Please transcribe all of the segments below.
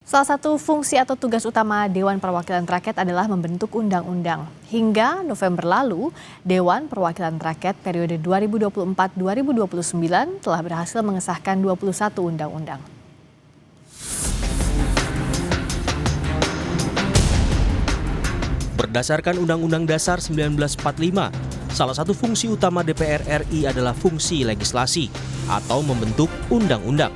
Salah satu fungsi atau tugas utama Dewan Perwakilan Rakyat adalah membentuk undang-undang. Hingga November lalu, Dewan Perwakilan Rakyat periode 2024-2029 telah berhasil mengesahkan 21 undang-undang. Berdasarkan Undang-Undang Dasar 1945, salah satu fungsi utama DPR RI adalah fungsi legislasi atau membentuk undang-undang.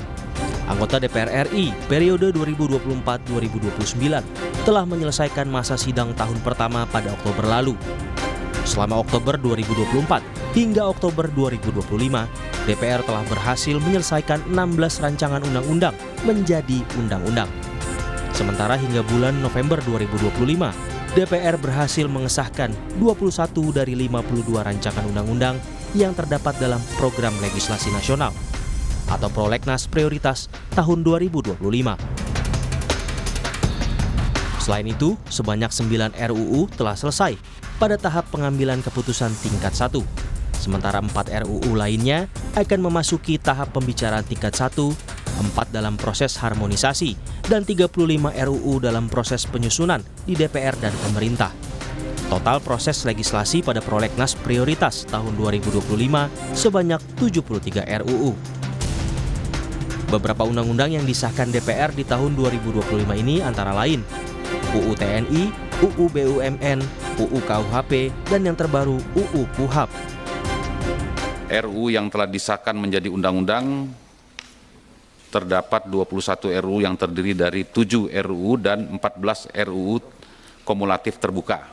Anggota DPR RI periode 2024-2029 telah menyelesaikan masa sidang tahun pertama pada Oktober lalu. Selama Oktober 2024 hingga Oktober 2025, DPR telah berhasil menyelesaikan 16 rancangan undang-undang menjadi undang-undang. Sementara hingga bulan November 2025, DPR berhasil mengesahkan 21 dari 52 rancangan undang-undang yang terdapat dalam program legislasi nasional atau Prolegnas Prioritas tahun 2025. Selain itu, sebanyak 9 RUU telah selesai pada tahap pengambilan keputusan tingkat 1. Sementara 4 RUU lainnya akan memasuki tahap pembicaraan tingkat 1, 4 dalam proses harmonisasi, dan 35 RUU dalam proses penyusunan di DPR dan pemerintah. Total proses legislasi pada Prolegnas Prioritas tahun 2025 sebanyak 73 RUU. Beberapa undang-undang yang disahkan DPR di tahun 2025 ini antara lain UU TNI, UU BUMN, UU KUHP, dan yang terbaru UU KUHAP. RUU yang telah disahkan menjadi undang-undang terdapat 21 RUU yang terdiri dari 7 RUU dan 14 RUU kumulatif terbuka.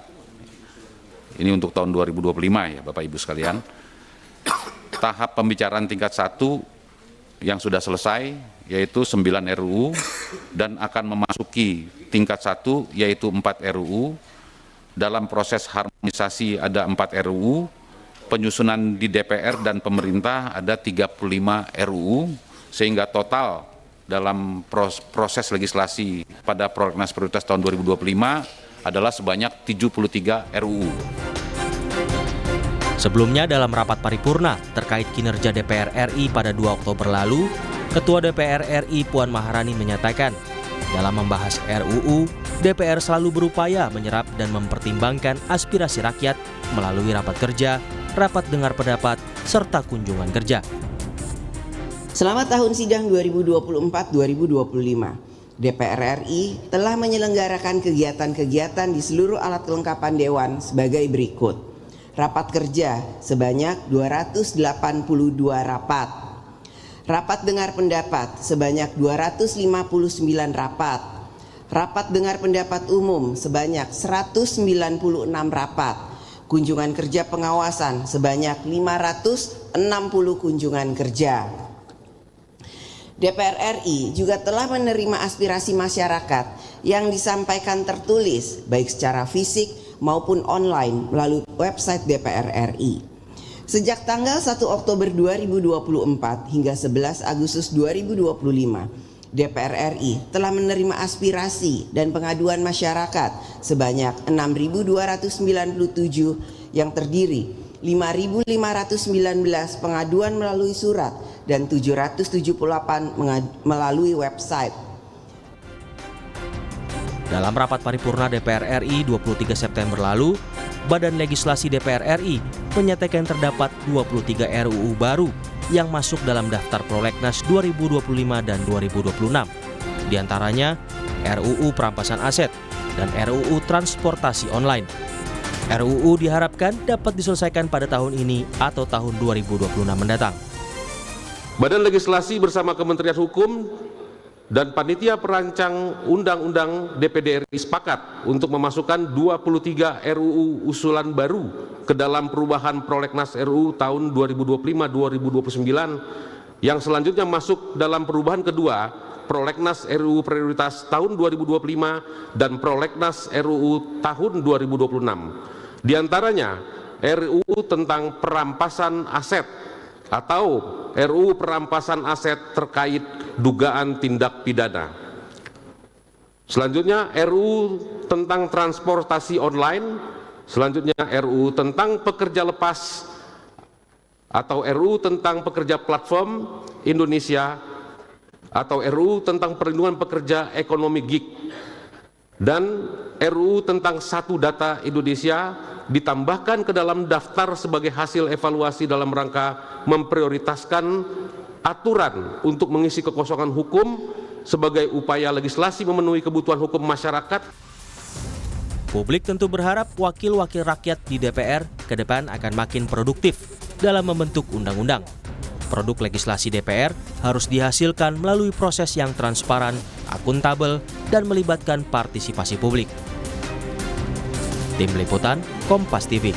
Ini untuk tahun 2025 ya Bapak Ibu sekalian. Tahap pembicaraan tingkat 1 yang sudah selesai yaitu 9 RUU dan akan memasuki tingkat 1 yaitu 4 RUU. Dalam proses harmonisasi ada 4 RUU, penyusunan di DPR dan pemerintah ada 35 RUU, sehingga total dalam proses legislasi pada Prolegnas Prioritas tahun 2025 adalah sebanyak 73 RUU. Sebelumnya dalam rapat paripurna terkait kinerja DPR RI pada 2 Oktober lalu, Ketua DPR RI Puan Maharani menyatakan, dalam membahas RUU, DPR selalu berupaya menyerap dan mempertimbangkan aspirasi rakyat melalui rapat kerja, rapat dengar pendapat, serta kunjungan kerja. Selama tahun sidang 2024-2025, DPR RI telah menyelenggarakan kegiatan-kegiatan di seluruh alat kelengkapan Dewan sebagai berikut. Rapat kerja sebanyak 282 rapat. Rapat dengar pendapat sebanyak 259 rapat. Rapat dengar pendapat umum sebanyak 196 rapat. Kunjungan kerja pengawasan sebanyak 560 kunjungan kerja. DPR RI juga telah menerima aspirasi masyarakat yang disampaikan tertulis baik secara fisik maupun online melalui website DPR RI. Sejak tanggal 1 Oktober 2024 hingga 11 Agustus 2025, DPR RI telah menerima aspirasi dan pengaduan masyarakat sebanyak 6.297 yang terdiri 5.519 pengaduan melalui surat dan 778 melalui website. Dalam rapat paripurna DPR RI 23 September lalu, Badan Legislasi DPR RI menyatakan terdapat 23 RUU baru yang masuk dalam daftar Prolegnas 2025 dan 2026. Di antaranya RUU Perampasan Aset dan RUU Transportasi Online. RUU diharapkan dapat diselesaikan pada tahun ini atau tahun 2026 mendatang. Badan Legislasi bersama Kementerian Hukum dan Panitia Perancang Undang-Undang DPD RI sepakat untuk memasukkan 23 RUU usulan baru ke dalam perubahan Prolegnas RUU tahun 2025-2029 yang selanjutnya masuk dalam perubahan kedua Prolegnas RUU Prioritas tahun 2025 dan Prolegnas RUU tahun 2026. Di antaranya RUU tentang perampasan aset atau RUU perampasan aset terkait dugaan tindak pidana. Selanjutnya RUU tentang transportasi online, selanjutnya RUU tentang pekerja lepas atau RUU tentang pekerja platform Indonesia, atau RUU tentang perlindungan pekerja ekonomi gig dan RUU tentang Satu Data Indonesia ditambahkan ke dalam daftar sebagai hasil evaluasi dalam rangka memprioritaskan aturan untuk mengisi kekosongan hukum sebagai upaya legislasi memenuhi kebutuhan hukum masyarakat. Publik tentu berharap wakil-wakil rakyat di DPR ke depan akan makin produktif dalam membentuk undang-undang. Produk legislasi DPR harus dihasilkan melalui proses yang transparan, akuntabel, dan melibatkan partisipasi publik. Tim Liputan, Kompas TV.